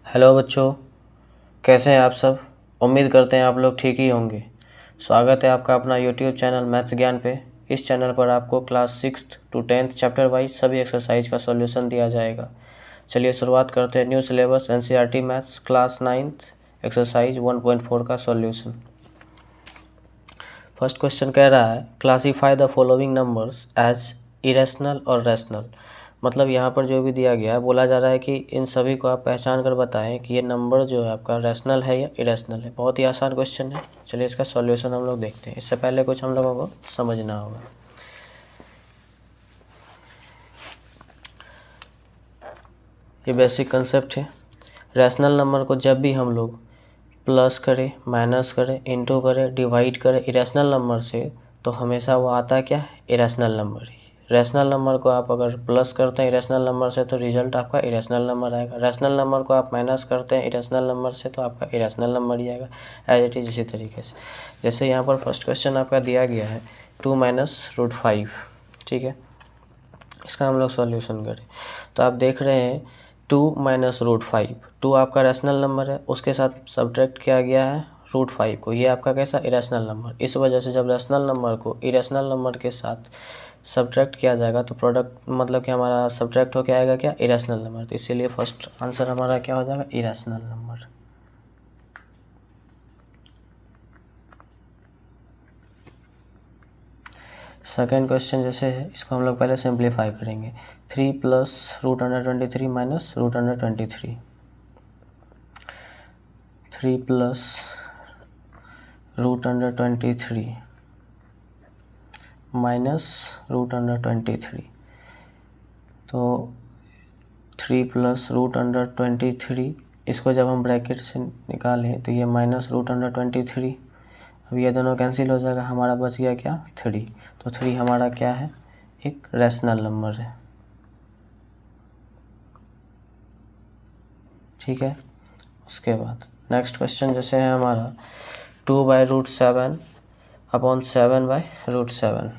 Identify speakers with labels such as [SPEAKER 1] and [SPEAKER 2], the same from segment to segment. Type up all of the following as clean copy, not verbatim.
[SPEAKER 1] Hello बच्चों, कैसे हैं आप सब। उम्मीद करते हैं आप लोग ठीक ही होंगे। स्वागत है आपका अपना यूट्यूब चैनल मैथ्स ज्ञान पे। इस चैनल पर आपको class 6th to 10th chapter wise सभी एक्सरसाइज का सॉल्यूशन दिया जाएगा। चलिए शुरुआत करते हैं new syllabus NCERT maths class 9th exercise 1.4 का सॉल्यूशन। फर्स्ट क्वेश्चन कह रहा है classify the following numbers as irrational और रैशनल। मतलब यहाँ पर जो भी दिया गया है बोला जा रहा है कि इन सभी को आप पहचान कर बताएं कि ये नंबर जो है आपका रैशनल है या इरेशनल है। बहुत ही आसान क्वेश्चन है। चलिए इसका सॉल्यूशन हम लोग देखते हैं। इससे पहले कुछ हम लोगों को समझना होगा। ये बेसिक कंसेप्ट है। रैशनल नंबर को जब भी हम लोग प्लस करें, माइनस करें, इंटू करें, डिवाइड करें इरेशनल नंबर से, तो हमेशा वो आता है क्या, इरेशनल नंबर ही। रैशनल नंबर को आप अगर प्लस करते हैं इरेशनल नंबर से तो रिजल्ट आपका इरेशनल नंबर आएगा। रैशनल नंबर को आप माइनस करते हैं इरेशनल नंबर से तो आपका इरेशनल नंबर ही आएगा। एज इट इज़ इसी तरीके से। जैसे यहाँ पर फर्स्ट क्वेश्चन आपका दिया गया है 2 - √5। ठीक है, इसका हम लोग सॉल्यूशन करें तो आप देख रहे हैं 2 - √5। 2 आपका रैशनल नंबर है, उसके साथ सब्ट्रैक्ट किया गया है √5 को। ये आपका कैसा, इरेशनल नंबर। इस वजह से जब रैशनल नंबर को इरेशनल नंबर के साथ सब्ट्रैक्ट किया जाएगा तो प्रोडक्ट मतलब कि हमारा सब्ट्रैक्ट होकर आएगा क्या, इरेशनल नंबर। तो इसीलिए फर्स्ट आंसर हमारा क्या हो जाएगा, इरेशनल नंबर। सेकेंड क्वेश्चन जैसे है इसको हम लोग पहले सिंप्लीफाई करेंगे। 3 + √123 - √123। 3 + √123 -√123। तो 3 + √123 इसको जब हम ब्रैकेट से निकालें तो ये -√123। अब ये दोनों कैंसिल हो जाएगा, हमारा बच गया क्या, 3। तो 3 हमारा क्या है, एक रैशनल नंबर है। ठीक है, उसके बाद नेक्स्ट क्वेश्चन जैसे है हमारा 2/√7 अपॉन 7/√7।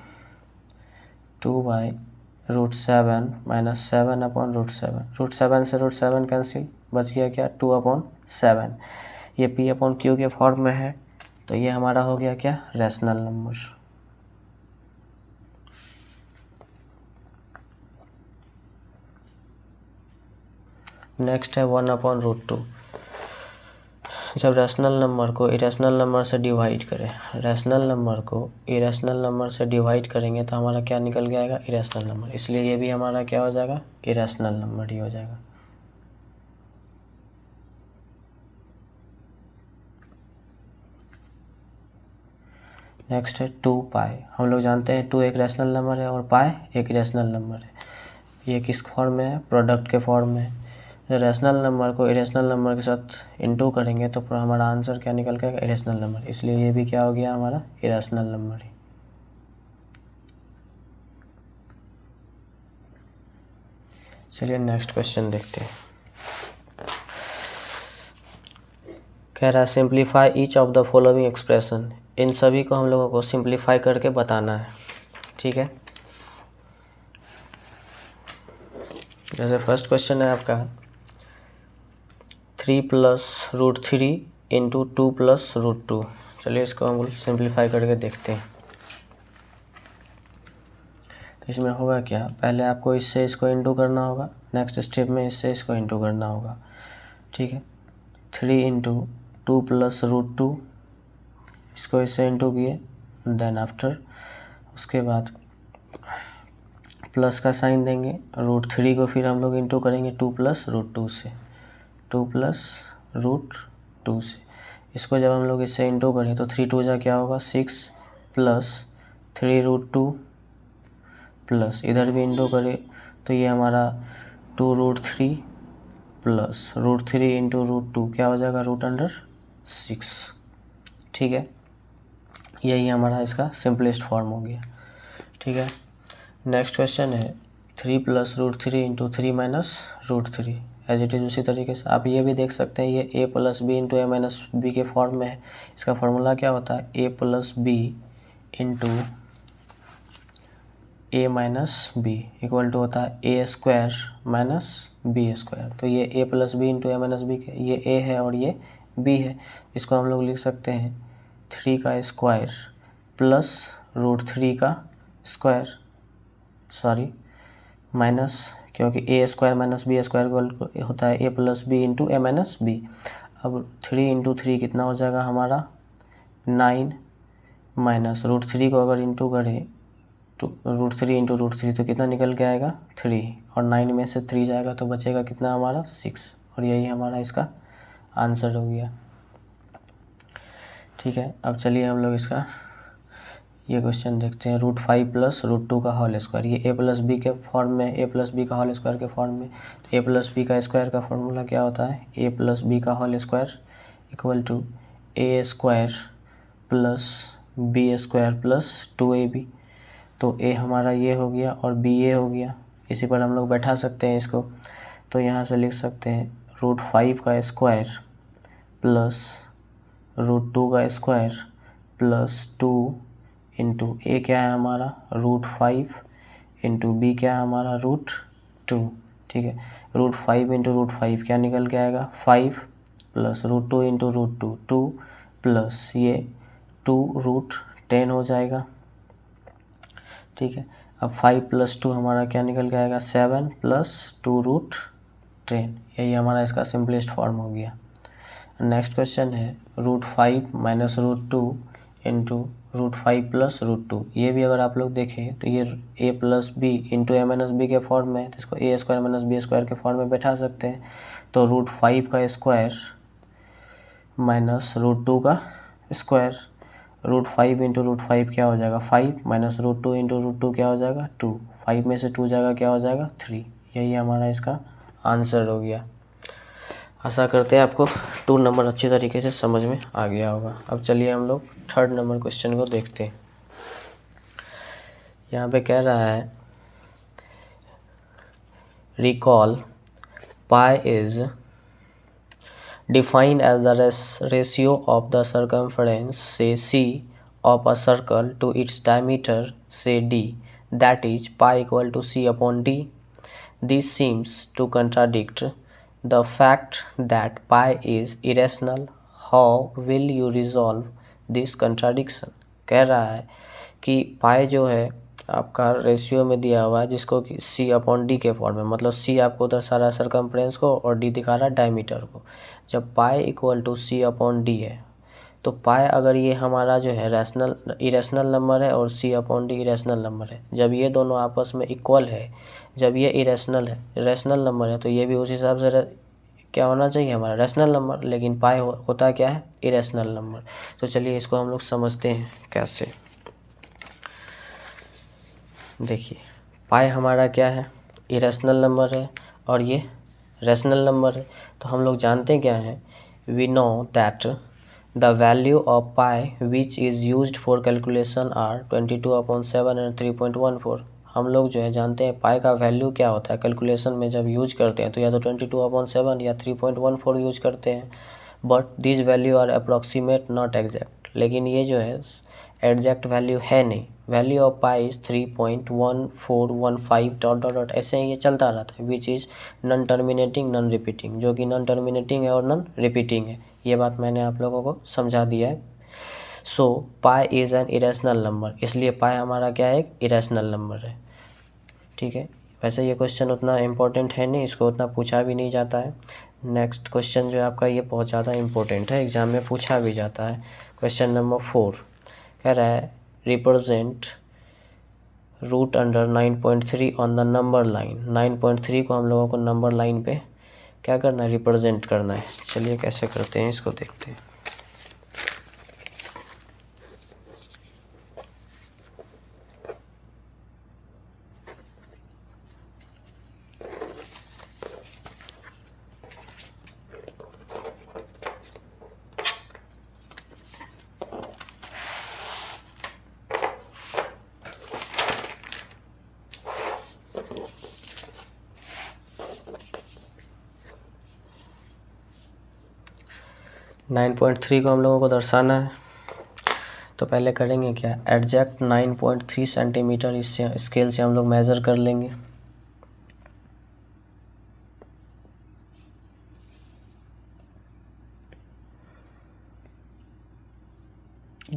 [SPEAKER 1] 2/√7 - 7 अपॉन √7। √7 से √7 कैंसिल, बच गया क्या, 2/7। ये P/Q के फॉर्म में है तो ये हमारा हो गया क्या, रैशनल नंबर। नेक्स्ट है 1/√2। जब रैशनल नंबर को इरेशनल नंबर से डिवाइड करें, रैशनल नंबर को इरेशनल नंबर से डिवाइड करेंगे तो हमारा क्या निकल के आएगा, इरेशनल नंबर। इसलिए ये भी हमारा क्या हो जाएगा, इरेशनल नंबर ही हो जाएगा। नेक्स्ट है 2π। हम लोग जानते हैं 2 एक रैशनल नंबर है और पाई एक इरेशनल नंबर है। ये किस फॉर्म में है, प्रोडक्ट के फॉर्म में। जब रैशनल नंबर को इरेशनल नंबर के साथ इनटू करेंगे तो हमारा आंसर क्या निकल के आएगा, इरेशनल नंबर। इसलिए ये भी क्या हो गया हमारा, इरेशनल नंबर ही। चलिए नेक्स्ट क्वेश्चन देखते हैं। कह रहा है simplify each of the following expression. इन सभी को हम लोगों को सिंप्लीफाई करके बताना है। ठीक है, जैसे फर्स्ट क्वेश्चन है आपका 3 + √3 × 2 + √2। चलिए इसको हम सिंप्लीफाई करके देखते हैं। तो इसमें होगा क्या, पहले आपको इससे इसको इंटू करना होगा, नेक्स्ट स्टेप में इससे इसको इंटू करना होगा। ठीक है, 3 × 2 + √2, इसको इससे इंटू किए, देन आफ्टर उसके बाद प्लस का साइन देंगे, √3 को फिर हम लोग इंटू करेंगे 2 + √2 से, 2 + √2 से। इसको जब हम लोग इससे इंटू करें तो 3 × 2 जा क्या होगा, 6 + 3√2 प्लस इधर भी इंटू करें तो ये हमारा 2√3 प्लस √3 × √2 क्या हो जाएगा, √6। ठीक है, यही हमारा इसका सिंपलेस्ट फॉर्म हो गया। ठीक है, नेक्स्ट क्वेश्चन है 3 + √3 × 3 - √3। एज इट इज़ उसी तरीके से आप ये भी देख सकते हैं, ये a + b × a - b के फॉर्म में है। इसका फॉर्मूला क्या होता है, a + b × a minus b equal to होता है a square minus b square. तो ये a plus b into a minus b के, ये a है और ये b है। इसको हम लोग लिख सकते हैं 3 का स्क्वायर प्लस √3 का स्क्वायर, सॉरी माइनस, क्योंकि a square minus b square होता है a plus b into a minus b. अब 3 इंटू 3 कितना हो जाएगा हमारा 9 माइनस √3 को अगर इंटू करें तो √3 इंटू √3 तो कितना निकल के आएगा 3, और 9 में से 3 जाएगा तो बचेगा कितना हमारा 6, और यही हमारा इसका आंसर हो गया। ठीक है, अब चलिए हम लोग इसका ये क्वेश्चन देखते हैं। √5 प्लस √2 का होल स्क्वायर, ये a प्लस बी के फॉर्म में, a प्लस बी का होल स्क्वायर के फॉर्म में। तो a प्लस बी का स्क्वायर का फॉर्मूला क्या होता है, a प्लस बी का whole square equal to a square plus b square plus 2ab। तो a हमारा ये हो गया और b ये हो गया, इसी पर हम लोग बैठा सकते हैं इसको। तो यहाँ से लिख सकते हैं √5 का स्क्वायर प्लस √2 का स्क्वायर प्लस 2 इंटू ए क्या है हमारा √5 इंटू बी क्या है हमारा √2। ठीक है, √5 इंटू √5 क्या निकल के आएगा 5 प्लस √2 इंटू √2 2 प्लस ये 2√10 हो जाएगा। ठीक है, अब 5 प्लस 2 हमारा क्या निकल के आएगा 7 प्लस 2√10, यही हमारा इसका सिंपलेस्ट फॉर्म हो गया। नेक्स्ट क्वेश्चन है √5 माइनस √2 इंटू √5 प्लस √2। ये भी अगर आप लोग देखें तो ये a plus b into a minus b के फॉर्म में, तो इसको a square minus b square के फॉर्म में बैठा सकते हैं। तो √5 का स्क्वायर माइनस √2 का स्क्वायर, √5 इंटू √5 क्या हो जाएगा 5 माइनस √2 इंटू √2 क्या हो जाएगा 2, 5 में से 2 जाएगा क्या हो जाएगा 3, यही हमारा इसका आंसर हो गया। आशा करते हैं आपको 2 नंबर अच्छी तरीके से समझ में आ गया होगा। अब चलिए हम लोग 3rd नंबर क्वेश्चन को देखते हैं। यहाँ पे कह रहा है recall pi is defined as the ratio of the circumference say c of a circle to its diameter say d, that is pi equal to c upon d. This seems to contradict the fact that pi is irrational. How will you resolve this contradiction? कह रहा है कि पाई जो है आपका ratio में दिया हुआ है, जिसको कि c अपॉन डी के फॉर्म में, मतलब c आपको दर्शा रहा है सर्कमफ्रेंस को और d दिखा रहा है डायमीटर को। जब pi equal to c upon d है तो पाई अगर ये हमारा जो है इरेशनल नंबर है और c upon D irrational number है, जब ये दोनों आपस में इक्वल है, जब ये रेशनल नंबर है तो ये भी उस हिसाब से क्या होना चाहिए हमारा रैशनल नंबर, लेकिन पाई होता क्या है इरेशनल नंबर। तो चलिए इसको हम लोग समझते हैं कैसे। देखिए पाई हमारा क्या है इरेशनल नंबर है और ये रैशनल नंबर है। तो हम लोग जानते क्या हैं, we know that the value of pi which is used for calculation are 22/7 and 3.14। हम लोग जो है जानते हैं पाई का वैल्यू क्या होता है कैलकुलेशन में जब यूज करते हैं, तो या तो 22/7 या 3.14 यूज करते हैं। But this value are approximate not exact, लेकिन ये जो है एग्जैक्ट वैल्यू है नहीं। Value of pi is 3.1415 dot dot dot, ऐसे ही ये चलता रहता है। Which is non terminating non repeating, जो कि नॉन टर्मिनेटिंग है और नॉन रिपीटिंग है। ये बात मैंने आप लोगों को समझा दिया है। सो पाई इज़ एन इरेशनल नंबर, इसलिए पाई हमारा क्या है एक इरेशनल नंबर है। ठीक है, वैसे ये क्वेश्चन उतना इम्पोर्टेंट है नहीं, इसको उतना पूछा भी नहीं जाता है। नेक्स्ट क्वेश्चन जो है आपका ये बहुत ज़्यादा इम्पोर्टेंट है, एग्ज़ाम में पूछा भी जाता है। क्वेश्चन नंबर 4 कह रहा है represent root under 9.3 on the number line. 9.3 को हम लोगों को नंबर लाइन पे क्या करना है रिप्रेजेंट करना है। चलिए कैसे करते हैं इसको देखते हैं। नाइन 9.3 को हम लोगों को दर्शाना है, तो पहले करेंगे क्या, एग्जैक्ट 9.3 सेंटीमीटर इससे स्केल से हम लोग मेज़र कर लेंगे।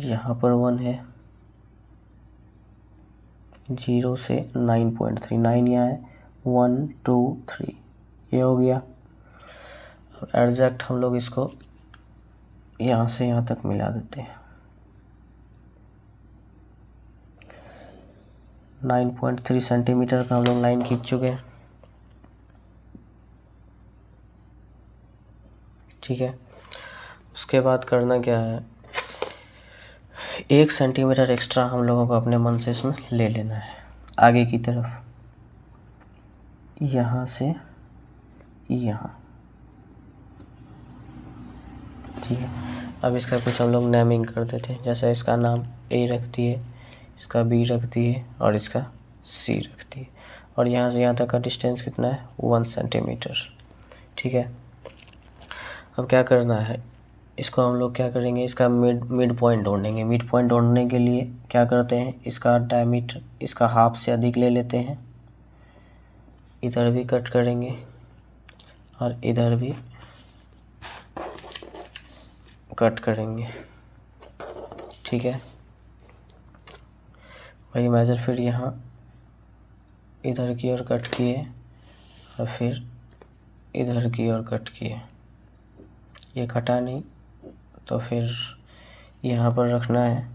[SPEAKER 1] यहाँ पर 1 है, 0 से 9.3, 9 यहाँ है, 1 2 3, ये हो गया। अब एग्जैक्ट हम लोग इसको यहाँ से यहाँ तक मिला देते हैं। 9.3 सेंटीमीटर का हम लोग लाइन खींच चुके हैं, ठीक है। उसके बाद करना क्या है, 1 सेंटीमीटर एक्स्ट्रा हम लोगों को अपने मन से इसमें ले लेना है आगे की तरफ, यहाँ से यहाँ, ठीक है। अब इसका कुछ हम लोग नेमिंग कर देते हैं, जैसे इसका नाम ए रख दिए, इसका बी रख दिए और इसका सी रख दिए, और यहाँ से यहाँ तक का डिस्टेंस कितना है, 1 सेंटीमीटर, ठीक है। अब क्या करना है, इसको हम लोग क्या करेंगे, इसका मिड पॉइंट ढूंढेंगे। मिड पॉइंट ढूंढने के लिए क्या करते हैं, इसका डायमीटर इसका हाफ से अधिक ले लेते हैं, इधर भी कट करेंगे और इधर भी कट करेंगे, ठीक है। वही मेजर फिर यहाँ इधर की ओर कट किए और फिर इधर की ओर कट किए, ये कटा नहीं तो फिर यहाँ पर रखना है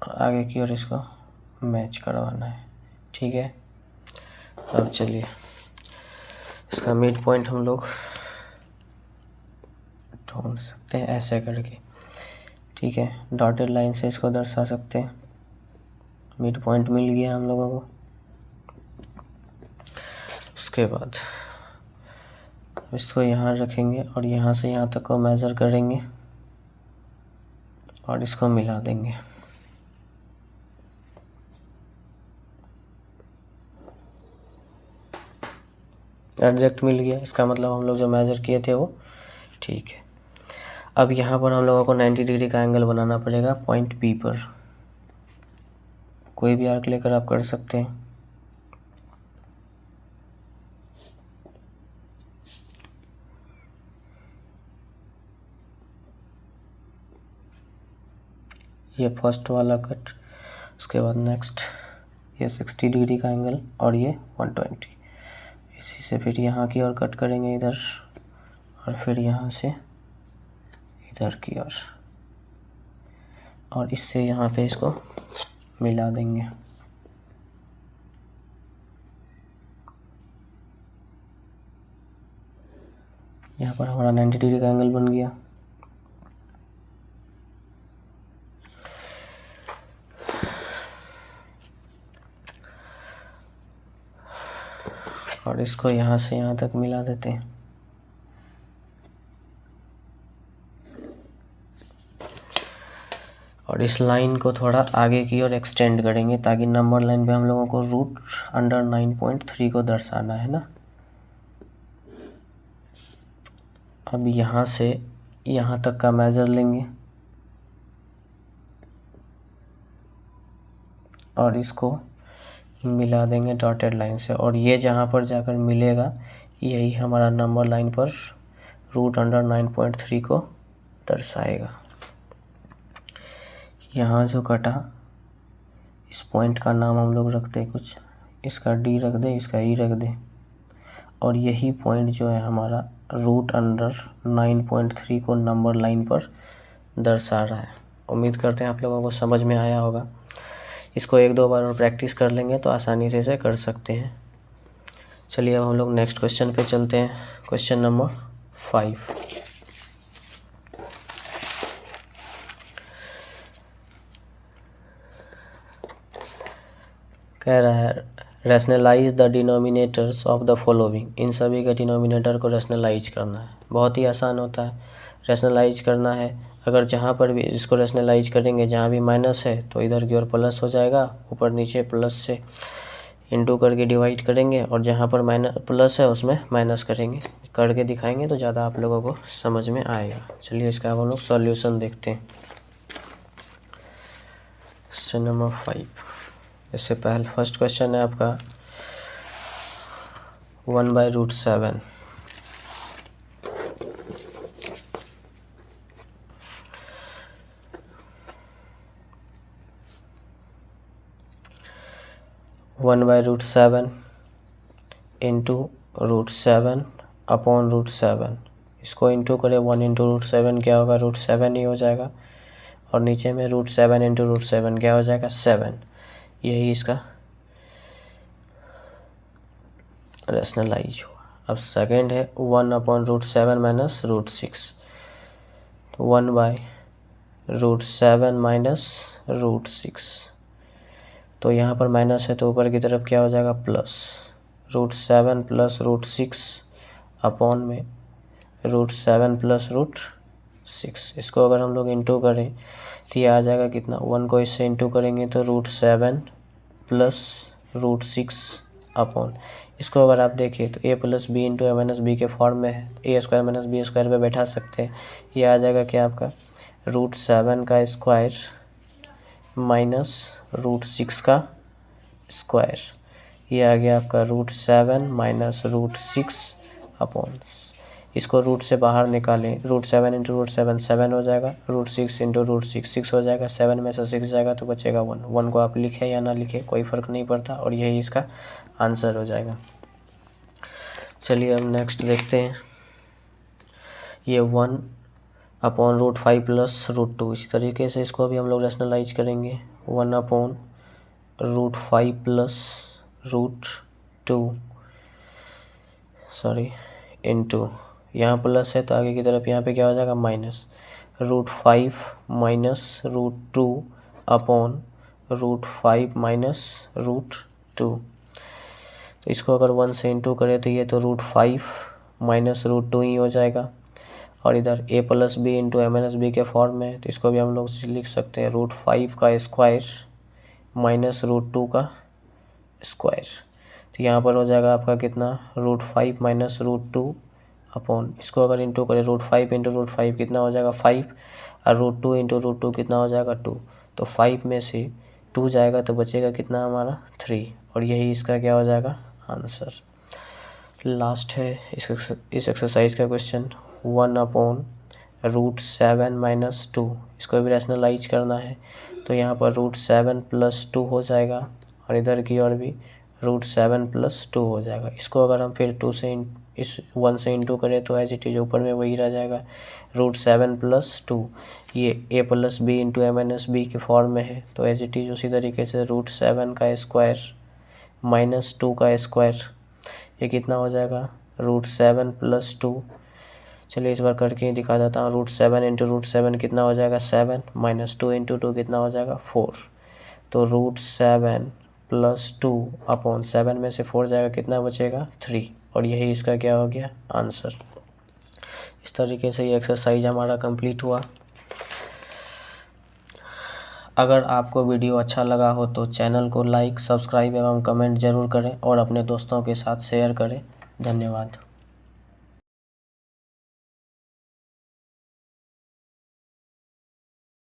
[SPEAKER 1] और आगे की ओर इसको मैच करवाना है, ठीक है। अब चलिए इसका मिड पॉइंट हम लोग ढूंढ सकते हैं ऐसे करके, ठीक है। डॉटेड लाइन से इसको दर्शा सकते हैं। मिड पॉइंट मिल गया हम लोगों को। उसके बाद इसको यहाँ रखेंगे और यहाँ से यहाँ तक को मेज़र करेंगे और इसको मिला देंगे। एग्जैक्ट मिल गया, इसका मतलब हम लोग जो मेज़र किए थे वो ठीक है। अब यहाँ पर हम लोगों को 90 डिग्री का एंगल बनाना पड़ेगा पॉइंट बी पर। कोई भी आर्क लेकर आप कर सकते हैं। ये फर्स्ट वाला कट, उसके बाद नेक्स्ट ये 60 डिग्री का एंगल और ये 120। इसी से फिर यहाँ की ओर कट करेंगे इधर और फिर यहाँ से इधर की ओर और इससे यहाँ पे इसको मिला देंगे। यहाँ पर हमारा 90 डिग्री का एंगल बन गया। और इसको यहाँ से यहाँ तक मिला देते हैं। और इस लाइन को थोड़ा आगे की ओर एक्सटेंड करेंगे ताकि नंबर लाइन पे हम लोगों को √9.3 को दर्शाना है ना। अब यहाँ से यहाँ तक का मेज़र लेंगे और इसको मिला देंगे डॉटेड लाइन से, और ये जहाँ पर जाकर मिलेगा यही हमारा नंबर लाइन पर √9.3 को दर्शाएगा। यहाँ जो कटा इस पॉइंट का नाम हम लोग रखते हैं कुछ, इसका डी रख दे, इसका ई रख दे, और यही पॉइंट जो है हमारा √9.3 को नंबर लाइन पर दर्शा रहा है। उम्मीद करते हैं आप लोगों को समझ में आया होगा। इसको 1-2 बार और प्रैक्टिस कर लेंगे तो आसानी से इसे कर सकते हैं। चलिए अब हम लोग नेक्स्ट क्वेश्चन पे चलते हैं। Question number 5। कह रहा है rationalise the denominators of the following. इन सभी के डिनोमिनेटर को रैशनलाइज करना है। बहुत ही आसान होता है, रैशनलाइज करना है। अगर जहाँ पर भी इसको रैशनलाइज करेंगे, जहाँ भी माइनस है तो इधर की ओर प्लस हो जाएगा, ऊपर नीचे प्लस से इंटू करके डिवाइड करेंगे, और जहाँ पर माइनस प्लस है उसमें माइनस करेंगे। करके दिखाएंगे तो ज़्यादा आप लोगों को समझ में आएगा। चलिए इसका हम लोग सॉल्यूशन देखते हैं। Question number 5। इससे पहले फर्स्ट क्वेश्चन है आपका 1/√7। वन बाई √7 इंटू √7 अपॉन √7, इसको इंटू करें 1 इंटू √7 क्या होगा, √7 ही हो जाएगा। और नीचे में √7 इंटू √7 क्या हो जाएगा, 7। यही इसका रैशनलाइज हुआ। अब सेकंड है 1 अपॉन √7 माइनस √6, तो 1/√7 माइनस √6, तो यहाँ पर माइनस है तो ऊपर की तरफ क्या हो जाएगा, प्लस। √7 प्लस √6 अपॉन में √7 प्लस √6, इसको अगर हम लोग इंटू करें तो ये आ जाएगा कितना, 1 को इससे इंटू करेंगे तो √7 प्लस √6 अपॉन, इसको अगर आप देखिए तो a plus b into a minus b के फॉर्म में है, a square minus b square पे बैठा सकते हैं। ये आ जाएगा क्या आपका, √7 का स्क्वायर माइनस √6 का स्क्वायर, ये आ गया आपका √7 माइनस √6 अपॉन, इसको रूट से बाहर निकालें, √7 इंटू √7 7 हो जाएगा, √6 इंटू √6 6 हो जाएगा, 7 में से 6 जाएगा तो बचेगा 1। 1 को आप लिखें या ना लिखें कोई फ़र्क नहीं पड़ता, और यही इसका आंसर हो जाएगा। चलिए अब नेक्स्ट देखते हैं। ये 1 अपॉन √5 प्लस √2, इसी तरीके से इसको भी हम लोग रैशनलाइज करेंगे। 1 अपॉन √5 प्लस √2 इंटू, यहाँ प्लस है तो आगे की तरफ यहाँ पे क्या हो जाएगा, माइनस। √5 माइनस √2 अपॉन √5 माइनस √2, तो इसको अगर 1 से इंटू करें तो ये तो √5 माइनस √2 ही हो जाएगा। और इधर a plus b into a minus b के फॉर्म में, तो इसको भी हम लोग लिख सकते हैं √5 का स्क्वायर माइनस √2 का स्क्वायर, तो यहाँ पर हो जाएगा आपका कितना, √5 माइनस √2 अपॉन, इसको अगर इंटू करें √5 इंटू √5 कितना हो जाएगा, 5, और √2 इंटू √2 कितना हो जाएगा, 2, तो 5 में से 2 जाएगा तो बचेगा कितना हमारा, 3, और यही इसका क्या हो जाएगा, आंसर। लास्ट है इस एक्सरसाइज का क्वेश्चन 1 अपॉन √7 माइनस 2, इसको भी रैशनलाइज करना है, तो यहाँ पर √7 प्लस 2 हो जाएगा, और इधर की ओर भी √7 प्लस 2 हो जाएगा। इसको अगर हम फिर 2 से इस 1 से इंटू करें तो एज इट इज ऊपर में वही रह जाएगा, √7 प्लस 2, ये a plus b into a minus b के फॉर्म में है, तो एज इट इज उसी तरीके से √7 का स्क्वायर माइनस 2 का स्क्वायर, ये कितना हो जाएगा, √7 प्लस 2। चलिए इस बार करके दिखा देता हूँ, √7 इंटू √7 कितना हो जाएगा, 7, माइनस 2 इंटू 2 कितना हो जाएगा, 4, तो √7 प्लस 2 अपॉन 7 में से 4 जाएगा कितना बचेगा, 3, और यही इसका क्या हो गया, आंसर। इस तरीके से ये एक्सरसाइज हमारा कंप्लीट हुआ। अगर आपको वीडियो अच्छा लगा हो तो चैनल को लाइक, सब्सक्राइब एवं कमेंट ज़रूर करें, और अपने दोस्तों के साथ शेयर करें। धन्यवाद।